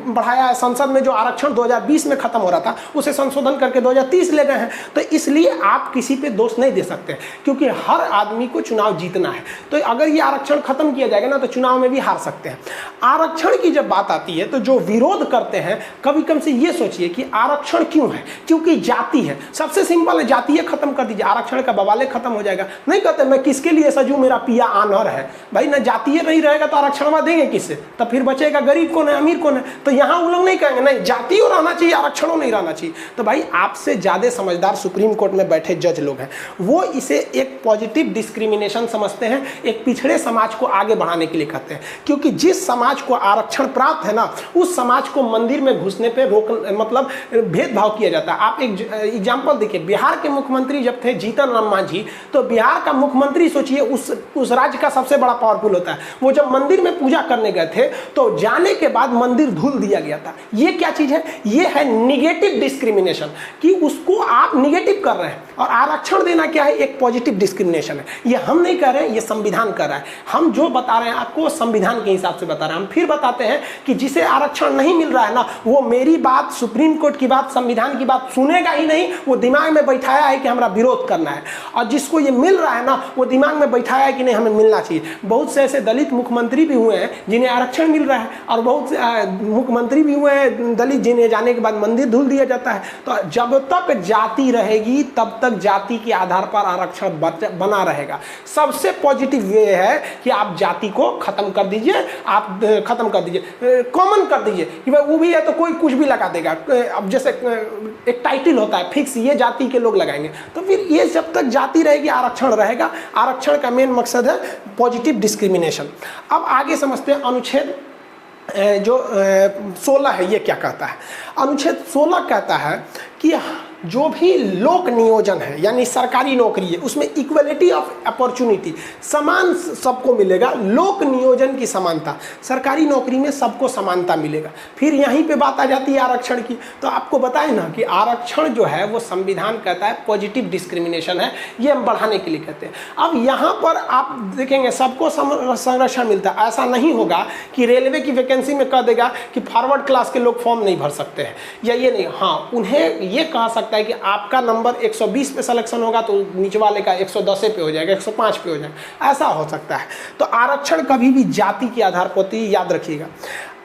बढ़ाया है। संसद में जो आरक्षण 2020 में खत्म हो रहा था उसे संशोधन करके 2030 ले गए हैं। तो इसलिए आप किसी पे दोष नहीं दे सकते, क्योंकि हर आदमी को चुनाव जीतना है। तो अगर ये आरक्षण खत्म किया जाएगा ना तो चुनाव में भी हार सकते हैं। आरक्षण की जब बात आती है तो जो विरोध करते हैं, कभी कभी से ये सोचिए कि आरक्षण क्यों है, क्योंकि जाति है। सबसे सिंपल है, जातीय खत्म कर दीजिए, आरक्षण का बवाले खत्म हो जाएगा। नहीं कहते मैं किसके लिए सजू, मेरा पिया आनर है। भाई ना जातीय नहीं रहेगा तो आरक्षण देंगे किससे? तब फिर बचेगा गरीब कौन है, अमीर कौन है? तो यहां वो लोग नहीं कहेंगे नहीं जातियों रहना चाहिए, आरक्षणों नहीं रहना चाहिए। तो भाई आपसे ज्यादा समझदार सुप्रीम कोर्ट में बैठे जज लोग हैं, वो इसे एक पॉजिटिव डिस्क्रिमिनेशन समझते हैं, एक पिछड़े समाज को आगे बढ़ाने के लिए कहते हैं। क्योंकि जिस समाज को आरक्षण प्राप्त है ना, उस समाज को मंदिर में घुसने पर रोक, मतलब भेदभाव किया जाता है। आप एक एग्जाम्पल देखिए, बिहार के मुख्यमंत्री जब थे जीतन राम मांझी, तो बिहार का मुख्यमंत्री सोचिए उस राज्य का सबसे बड़ा पावरफुल होता है, वो जब मंदिर में पूजा पूजा करने गए थे तो जाने के बाद मंदिर धुल दिया गया था। ये क्या चीज़ है? ये है निगेटिव डिस्क्रिमिनेशन, कि उसको आप निगेटिव कर रहे हैं। और आरक्षण देना क्या है? एक पॉजिटिव डिस्क्रिमिनेशन है। ये हम नहीं कर रहे हैं, ये संविधान कर रहा है। हम जो बता रहे हैं आपको संविधान के हिसाब से बता रहे हैं। हम फिर बताते हैं कि जिसे आरक्षण नहीं मिल रहा है ना, वो मेरी बात, सुप्रीम कोर्ट की बात, संविधान की बात सुनेगा ही नहीं। वो दिमाग में बैठाया है कि हमारा विरोध करना है। और जिसको ये मिल रहा है ना, वो दिमाग में बैठाया है कि नहीं, हमें मिलना चाहिए। बहुत से ऐसे दलित मुख्यमंत्री भी हुए हैं जिन्हें आरक्षण मिल रहा है, और बहुत से मुख्यमंत्री भी हुए हैं दलित जिन्हें जाने के बाद मंदिर धुल दिया जाता है। तो जब तक जाति रहेगी तब तक जाति के आधार पर आरक्षण बना रहेगा। सबसे पॉजिटिव वे है कि आप जाति को खत्म कर दीजिए, आप खत्म कर दीजिए, कॉमन कर दीजिए कि भाई वो भी है तो कोई कुछ भी लगा देगा। अब जैसे एक टाइटल होता है फिक्स, ये जाति के लोग लगाएंगे, तो फिर ये जब तक जाति रहेगी आरक्षण रहेगा। आरक्षण का मेन मकसद है पॉजिटिव डिस्क्रिमिनेशन। अब आगे समझते हैं अनुच्छेद जो 16 है ये क्या कहता है। अनुच्छेद 16 कहता है कि जो भी लोक नियोजन है यानी सरकारी नौकरी है उसमें इक्वलिटी ऑफ अपॉर्चुनिटी, समान सबको मिलेगा। लोक नियोजन की समानता, सरकारी नौकरी में सबको समानता मिलेगा। फिर यहीं पे बात आ जाती है आरक्षण की। तो आपको बताएं ना कि आरक्षण जो है वो संविधान कहता है पॉजिटिव डिस्क्रिमिनेशन है, ये हम बढ़ाने के लिए कहते हैं। अब यहाँ पर आप देखेंगे सबको संरक्षण मिलता है। ऐसा नहीं होगा कि रेलवे की वैकेंसी में कह देगा कि फॉरवर्ड क्लास के लोग फॉर्म नहीं भर सकते हैं, या ये नहीं। हाँ, उन्हें ये कह सकता है कि आपका नंबर 120 पे सिलेक्शन होगा तो नीचे वाले का 110 पे हो जाएगा, 105 पे हो जाएगा, ऐसा हो सकता है। तो आरक्षण कभी भी जाति के आधार पर होती है, याद रखिएगा।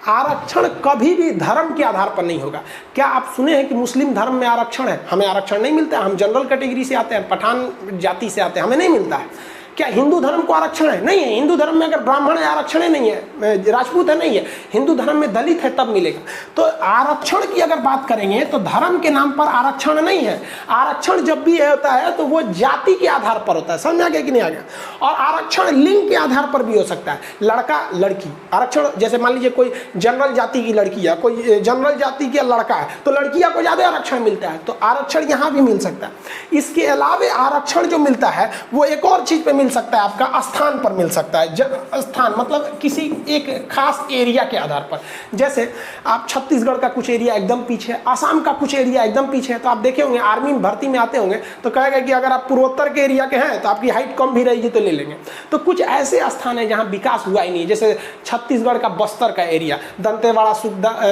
आरक्षण कभी भी धर्म के आधार पर नहीं होगा। क्या आप सुने हैं कि मुस्लिम धर्म में आरक्षण है? हमें आरक्षण नहीं मिलता है, हम जनरल कैटेगरी से आते हैं, पठान जाति से आते हैं, हमें नहीं मिलता है। क्या हिंदू धर्म को आरक्षण है? नहीं है। हिंदू धर्म में अगर ब्राह्मण है आरक्षण है, नहीं है, राजपूत है, नहीं है। हिंदू धर्म में दलित है तब मिलेगा। तो आरक्षण की अगर बात करेंगे तो धर्म के नाम पर आरक्षण नहीं है। आरक्षण जब भी होता है तो वो जाति के आधार पर होता है। समझ आ गया कि नहीं आ गया? और आरक्षण लिंग के आधार पर भी हो सकता है, लड़का लड़की आरक्षण। जैसे मान लीजिए कोई जनरल जाति की लड़की है, कोई जनरल जाति का लड़का है, तो लड़कियां को ज्यादा आरक्षण मिलता है, तो आरक्षण यहाँ भी मिल सकता है। इसके अलावा आरक्षण जो मिलता है वो एक और चीज पे सकता है, आपका स्थान पर मिल सकता है। स्थान मतलब किसी एक खास एरिया के आधार पर। जैसे आप छत्तीसगढ़ का कुछ एरिया एकदम पीछे है, आसाम का कुछ एरिया एकदम पीछे है, तो आप देखे होंगे आर्मी में भर्ती में आते होंगे तो कहेगा कि अगर आप पूर्वोत्तर के एरिया के हैं तो आपकी हाइट कम भी रहेगी तो ले लेंगे। तो कुछ ऐसे स्थान है जहां विकास हुआ ही नहीं, जैसे छत्तीसगढ़ का बस्तर का एरिया, दंतेवाड़ा,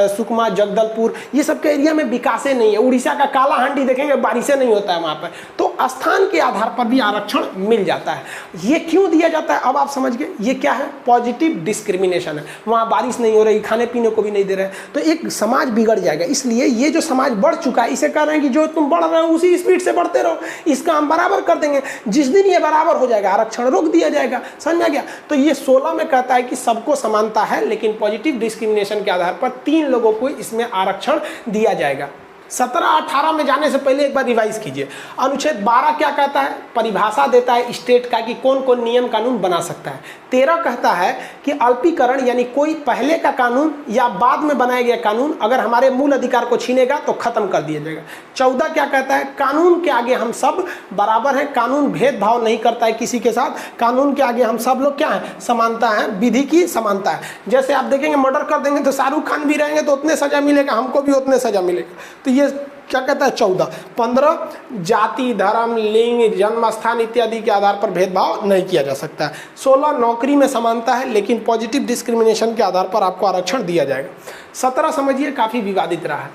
सुकमा, जगदलपुर, ये सब के एरिया में विकास नहीं है। उड़ीसा का कालाहांडी देखेंगे बारिशें नहीं होता है वहां पर। तो स्थान के आधार पर भी आरक्षण मिल जाता है। ये क्यों दिया जाता है अब आप समझ गए। ये क्या है? पॉजिटिव डिस्क्रिमिनेशन है। वहाँ बारिश नहीं हो रही, खाने पीने को भी नहीं दे रहे, तो एक समाज बिगड़ जाएगा। इसलिए ये जो समाज बढ़ चुका है इसे कह रहे हैं कि जो तुम बढ़ रहे हो उसी स्पीड से बढ़ते रहो, इसका हम बराबर कर देंगे। जिस दिन ये बराबर हो जाएगा आरक्षण रोक दिया जाएगा। समझ में गया? तो ये 16 में कहता है कि सबको समानता है, लेकिन पॉजिटिव डिस्क्रिमिनेशन के आधार पर 3 लोगों को इसमें आरक्षण दिया जाएगा। 17-18 में जाने से पहले एक बार रिवाइज कीजिए। अनुच्छेद 12 क्या कहता है? परिभाषा देता है स्टेट का कि कौन कौन नियम कानून बना सकता है। 13 कहता है कि अल्पीकरण यानी कोई पहले का कानून या बाद में बनाया गया कानून अगर हमारे मूल अधिकार को छीनेगा तो खत्म कर दिया जाएगा। 14 क्या कहता है? कानून के आगे हम सब बराबर हैं, कानून भेदभाव नहीं करता है किसी के साथ, कानून के आगे हम सब लोग क्या है? समानता है, विधि की समानता है। जैसे आप देखेंगे मर्डर कर देंगे तो शाहरुख खान भी रहेंगे तो उतने सजा मिलेगा, हमको भी उतने सजा मिलेगा। तो ये क्या कहता है? 14। 15 जाति, धर्म, लिंग, जन्म स्थान इत्यादि के आधार पर भेदभाव नहीं किया जा सकता है। 16 नौकरी में समानता है, लेकिन पॉजिटिव डिस्क्रिमिनेशन के आधार पर आपको आरक्षण दिया जाएगा। 17 समझिए काफी विवादित रहा है।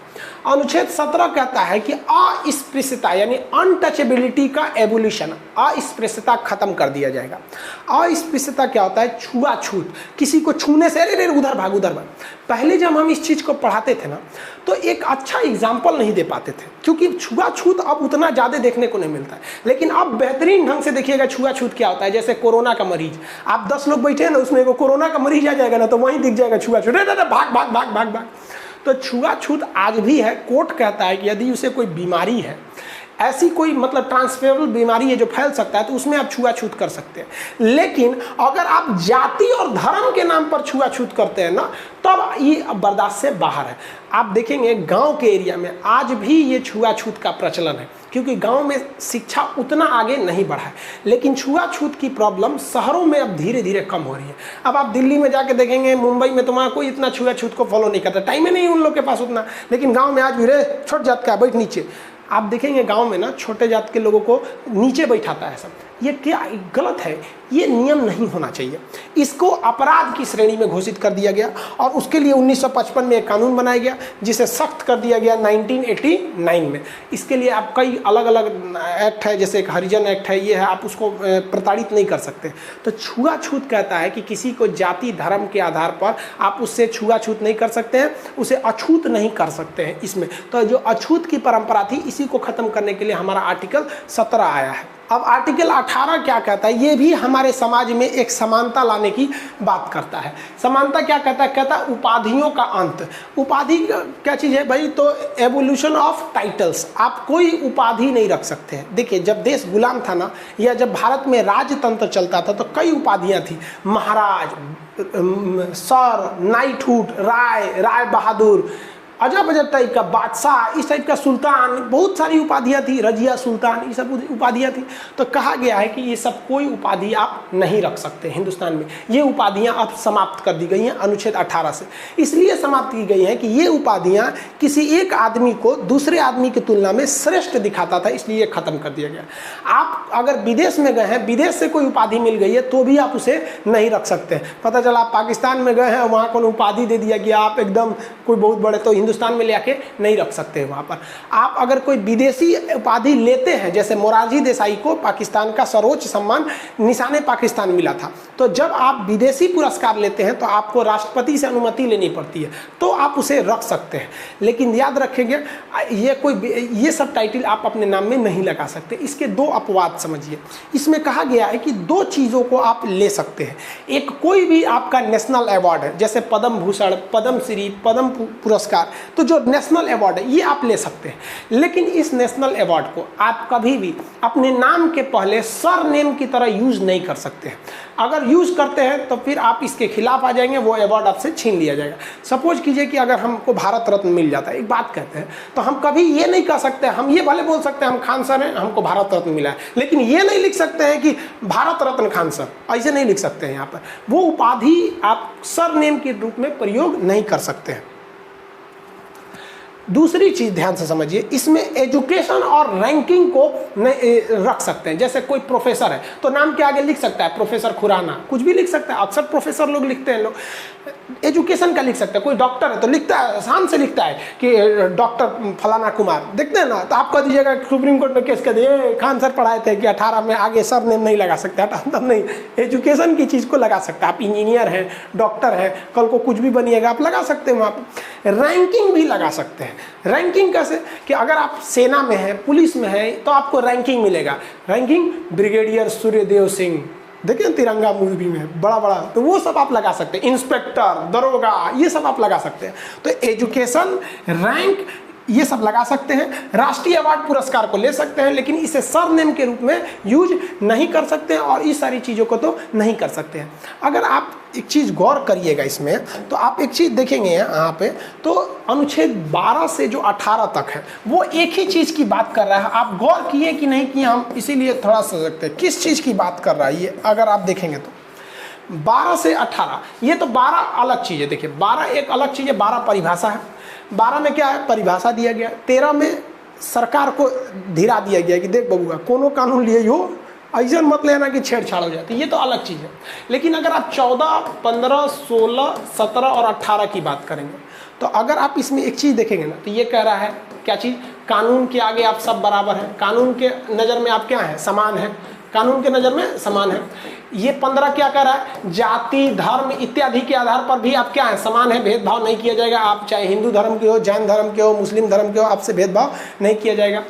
अनुच्छेद 17 कहता है कि अस्पृश्यता यानी अनटचेबिलिटी का एबोलिशन, अस्पृश्यता खत्म कर दिया जाएगा। अस्पृश्यता क्या होता है? छुआछूत, किसी को छूने से अरे उधर भाग उधर भाग। पहले जब हम इस चीज को पढ़ाते थे ना तो एक अच्छा एग्जाम्पल नहीं दे पाते थे, क्योंकि छुआछूत अब उतना ज्यादा देखने को नहीं मिलता है। लेकिन अब बेहतरीन ढंग से देखिएगा छुआछूत क्या होता है। जैसे कोरोना का मरीज, आप 10 लोग बैठे हैं ना, उसमें एगो कोरोना का मरीज आ जाएगा ना तो वहीं दिख जाएगा छुआछूत, भाग भाग भाग भाग भाग। तो छुआछूत आज भी है। कोर्ट कहता है कि यदि उसे कोई बीमारी है, ऐसी कोई मतलब ट्रांसफरेबल बीमारी है जो फैल सकता है, तो उसमें आप छुआछूत कर सकते हैं। लेकिन अगर आप जाति और धर्म के नाम पर छुआछूत करते हैं ना, तब ये बर्दाश्त से बाहर है। आप देखेंगे गांव के एरिया में आज भी ये छुआछूत का प्रचलन है, क्योंकि गांव में शिक्षा उतना आगे नहीं बढ़ा है। लेकिन छुआछूत की प्रॉब्लम शहरों में अब धीरे धीरे कम हो रही है। अब आप दिल्ली में जाके देखेंगे, मुंबई में, तो वहाँ कोई इतना छुआछूत को फॉलो नहीं करता, टाइम ही नहीं उन लोग के पास उतना। लेकिन गांव में आज भी रे छोट जात का बैठ नीचे, आप देखेंगे गांव में ना छोटे जात के लोगों को नीचे बैठाता है सब। ये क्या गलत है, ये नियम नहीं होना चाहिए। इसको अपराध की श्रेणी में घोषित कर दिया गया और उसके लिए 1955 में एक कानून बनाया गया जिसे सख्त कर दिया गया 1989 में। इसके लिए आप कई अलग अलग एक्ट है, जैसे एक हरिजन एक्ट है, ये है, आप उसको प्रताड़ित नहीं कर सकते। तो छुआछूत कहता है कि किसी को जाति धर्म के आधार पर आप उससे छुआछूत नहीं कर सकते हैं, उसे अछूत नहीं कर सकते हैं इसमें। तो जो अछूत की परंपरा थी, इसी को खत्म करने के लिए हमारा आर्टिकल 17 आया है। अब आर्टिकल 18 क्या कहता है, ये भी हमारे समाज में एक समानता लाने की बात करता है। समानता क्या कहता है, कहता है उपाधियों का अंत। उपाधि क्या चीज़ है भाई, तो एवोल्यूशन ऑफ टाइटल्स। आप कोई उपाधि नहीं रख सकते हैं। देखिए, जब देश गुलाम था ना, या जब भारत में राजतंत्र चलता था, तो कई उपाधियाँ थी, महाराज, सर, नाइटहुड, राय बहादुर, अजब अजब टाइप का, बादशाह, इस टाइप का, सुल्तान, बहुत सारी उपाधियाँ थी, रजिया सुल्तान, ये सब उपाधियाँ थी। तो कहा गया है कि ये सब कोई उपाधि आप नहीं रख सकते हिंदुस्तान में। ये उपाधियाँ अब समाप्त कर दी गई हैं अनुच्छेद 18 से। इसलिए समाप्त की गई हैं कि ये उपाधियाँ किसी एक आदमी को दूसरे आदमी की तुलना में श्रेष्ठ दिखाता था, इसलिए खत्म कर दिया गया। आप अगर विदेश में गए हैं, विदेश से कोई उपाधि मिल गई है, तो भी आप उसे नहीं रख सकते। पता चला आप पाकिस्तान में गए हैं, वहाँ को उपाधि दे दिया गया, आप एकदम कोई बहुत बड़े, तो हिंदुस्तान में ले आके नहीं रख सकते वहाँ पर। आप अगर कोई विदेशी उपाधि लेते हैं, जैसे मोरारजी देसाई को पाकिस्तान का सर्वोच्च सम्मान निशाने पाकिस्तान मिला था, तो जब आप विदेशी पुरस्कार लेते हैं तो आपको राष्ट्रपति से अनुमति लेनी पड़ती है, तो आप उसे रख सकते हैं। लेकिन याद रखेंगे, ये सब टाइटल आप अपने नाम में नहीं लगा सकते। इसके दो अपवाद समझिए। इसमें कहा गया है कि दो चीज़ों को आप ले सकते हैं। एक, कोई भी आपका नेशनल अवार्ड है, जैसे पद्म भूषण, पद्म श्री, पद्म पुरस्कार, तो जो नेशनल अवार्ड है ये आप ले सकते हैं। लेकिन इस नेशनल अवार्ड को आप कभी भी अपने नाम के पहले सर नेम की तरह यूज़ नहीं कर सकते हैं। अगर यूज़ करते हैं तो फिर आप इसके खिलाफ आ जाएंगे, वो अवार्ड आपसे छीन लिया जाएगा। सपोज कीजिए कि अगर हमको भारत रत्न मिल जाता है, एक बात कहते हैं, तो हम कभी ये नहीं कह सकते, हम ये भले बोल सकते हैं हम खान सर हैं, हमको भारत रत्न मिला है, लेकिन ये नहीं लिख सकते हैं कि भारत रत्न खान सर, ऐसे नहीं लिख सकते हैं। यहाँ पर वो उपाधि आप सर नेम के रूप में प्रयोग नहीं कर सकते हैं। दूसरी चीज़ ध्यान से समझिए, इसमें एजुकेशन और रैंकिंग को रख सकते हैं। जैसे कोई प्रोफेसर है तो नाम के आगे लिख सकता है प्रोफेसर खुराना, कुछ भी लिख सकता है, अक्सर प्रोफेसर लोग लिखते हैं, लोग एजुकेशन का लिख सकते हैं। कोई डॉक्टर है तो लिखता है, शान से लिखता है कि डॉक्टर फलाना कुमार, देखते हैं ना, तो आप कह दीजिएगा सुप्रीम कोर्ट में केस कर दिए, खान सर पढ़ाए थे कि 18 में आगे सर नेम नहीं लगा सकते, तब नहीं, एजुकेशन की चीज़ को लगा सकते हैं। आप इंजीनियर हैं, डॉक्टर हैं, कल को कुछ भी बनिएगा आप लगा सकते हैं वहाँ पर। रैंकिंग भी लगा सकते हैं। रैंकिंग कैसे, कि अगर आप सेना में हैं, पुलिस में हैं, तो आपको रैंकिंग मिलेगा। रैंकिंग ब्रिगेडियर सूर्यदेव सिंह, देखिए तिरंगा मूवी में बड़ा बड़ा, तो वो सब आप लगा सकते हैं। इंस्पेक्टर, दरोगा, ये सब आप लगा सकते हैं। तो एजुकेशन, रैंक, ये सब लगा सकते हैं। राष्ट्रीय अवार्ड पुरस्कार को ले सकते हैं, लेकिन इसे सरनेम के रूप में यूज नहीं कर सकते हैं, और इस सारी चीज़ों को तो नहीं कर सकते हैं। अगर आप एक चीज़ गौर करिएगा इसमें, तो आप एक चीज़ देखेंगे यहाँ पे, तो अनुच्छेद 12 से जो 18 तक है वो एक ही चीज़ की बात कर रहा है। आप गौर किए कि नहीं किए, हम इसीलिए थोड़ा सा सकते हैं किस चीज़ की बात कर रहा है ये। अगर आप देखेंगे तो 12 से 18, ये तो 12 अलग चीज़ है। देखिए 12 एक अलग चीज़ है, 12 परिभाषा है। 12 में क्या है, परिभाषा दिया गया। 13 में सरकार को धीरा दिया गया कि देख बबुआ, कोनो कानून लिए हो, ऐसा मत लेना कि छेड़छाड़ हो जाती है, ये तो अलग चीज़ है। लेकिन अगर आप 14, 15, 16, 17 और 18 की बात करेंगे, तो अगर आप इसमें एक चीज़ देखेंगे ना, तो ये कह रहा है क्या चीज़, कानून के आगे आप सब बराबर हैं, कानून के नज़र में आप क्या हैं, समान हैं, कानून के नज़र में समान है। ये 15 क्या कह रहा है, जाति, धर्म इत्यादि के आधार पर भी आप क्या हैं, समान है, भेदभाव नहीं किया जाएगा। आप चाहे हिंदू धर्म के हो, जैन धर्म के हो, मुस्लिम धर्म के हो, आपसे भेदभाव नहीं किया जाएगा।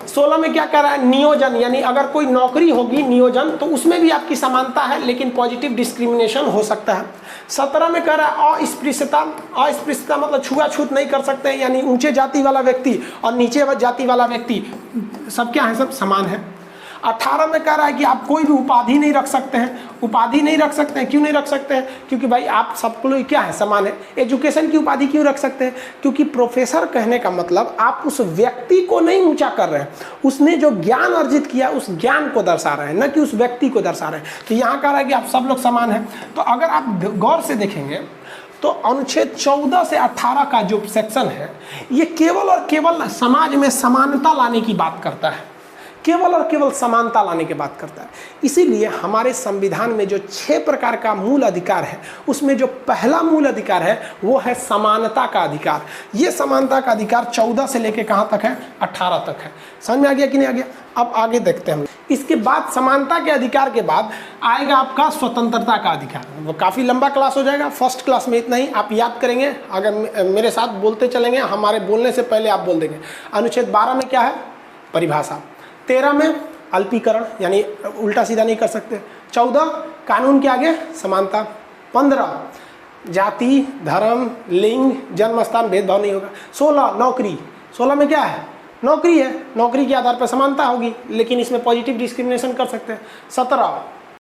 16 में क्या कह रहा है, नियोजन, यानी अगर कोई नौकरी होगी नियोजन तो उसमें भी आपकी समानता है लेकिन पॉजिटिव डिस्क्रिमिनेशन हो सकता है। 17 में कह रहा है अस्पृश्यता, अस्पृश्यता मतलब छुआछूत नहीं कर सकते हैं, यानी ऊंचे जाति वाला व्यक्ति और नीचे जाति वाला व्यक्ति सब क्या है, सब समान है। 18 में कह रहा है कि आप कोई भी उपाधि नहीं रख सकते हैं, उपाधि नहीं रख सकते हैं, क्यों नहीं रख सकते हैं, क्योंकि भाई आप सबको लोग क्या है, समान है। एजुकेशन की उपाधि क्यों रख सकते हैं, क्योंकि प्रोफेसर कहने का मतलब आप उस व्यक्ति को नहीं ऊंचा कर रहे हैं, उसने जो ज्ञान अर्जित किया उस ज्ञान को दर्शा रहे हैं, न कि उस व्यक्ति को दर्शा रहे हैं। तो यहाँ कह रहा है कि आप सब लोग समान हैं। तो अगर आप गौर से देखेंगे तो अनुच्छेद 14 से 18 का जो सेक्शन है ये केवल और केवल समाज में समानता लाने की बात करता है, केवल और केवल समानता लाने की बात करता है। इसीलिए हमारे संविधान में जो 6 प्रकार का मूल अधिकार है उसमें जो पहला मूल अधिकार है वो है समानता का अधिकार। ये समानता का अधिकार 14 से लेकर कहाँ तक है, 18 तक है। समझ में आ गया कि नहीं आ गया? अब आगे देखते हैं हम। इसके बाद समानता के अधिकार के बाद आएगा आपका स्वतंत्रता का अधिकार। वो काफ़ी लंबा क्लास हो जाएगा, फर्स्ट क्लास में इतना ही आप याद करेंगे। अगर मेरे साथ बोलते चलेंगे, हमारे बोलने से पहले आप बोल देंगे। अनुच्छेद 12 में क्या है, परिभाषा। 13 में अल्पीकरण, यानी उल्टा सीधा नहीं कर सकते। 14 कानून के आगे समानता। 15 जाति, धर्म, लिंग, जन्म स्थान भेदभाव नहीं होगा। 16 नौकरी। 16 में क्या है, नौकरी है, नौकरी के आधार पर समानता होगी लेकिन इसमें पॉजिटिव डिस्क्रिमिनेशन कर सकते हैं। 17